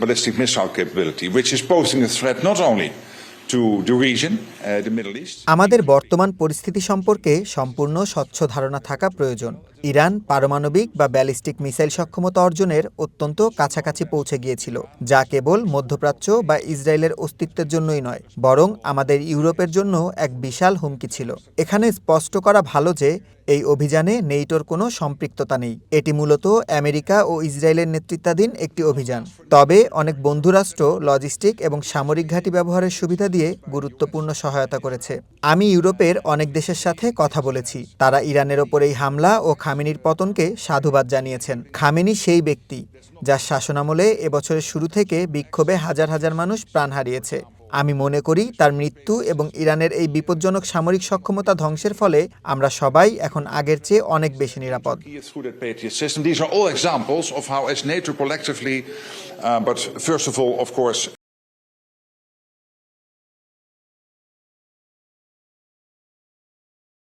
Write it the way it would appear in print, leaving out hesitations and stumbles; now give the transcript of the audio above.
ballistic missile capability, which is posing a threat not only to the region, the Middle East. আমাদের বর্তমান পরিস্থিতি সম্পর্কে সম্পূর্ণ স্বচ্ছ ধারণা থাকা প্রয়োজন। ইরান পারমাণবিক বা ব্যালিস্টিক মিসাইল সক্ষমতা অর্জনের অত্যন্ত কাছাকাছি পৌঁছে গিয়েছিল, যা কেবল মধ্যপ্রাচ্য বা ইসরায়েলের অস্তিত্বের জন্যই নয়, বরং আমাদের ইউরোপের জন্য এক বিশাল হুমকি ছিল। এখানে স্পষ্ট করা ভালো যে এই অভিযানে নেটোর কোনো সম্পৃক্ততা নেই। এটি মূলত আমেরিকা ও ইসরায়েলের নেতৃত্বাধীন একটি অভিযান। তবে অনেক বন্ধুরাষ্ট্র লজিস্টিক এবং সামরিক ঘাঁটি ব্যবহারের সুবিধা দিয়ে গুরুত্বপূর্ণ সহায়তা করেছে। আমি ইউরোপের অনেক দেশের সাথে কথা বলেছি। তারা ইরানের ওপর এই হামলা ও খামেনির পতনকে সাধুবাদ জানিয়েছেন। খামেনি সেই ব্যক্তি যার শাসনামলে এবছরের শুরু থেকে বিক্ষোভে হাজার হাজার মানুষ প্রাণ হারিয়েছে। আমি মনে করি তার মৃত্যু এবং ইরানের এই বিপজ্জনক সামরিক সক্ষমতা ধ্বংসের ফলে আমরা সবাই এখন আগের চেয়ে অনেক বেশি নিরাপদ। These are all examples of how, as NATO collectively, but first of all, of course,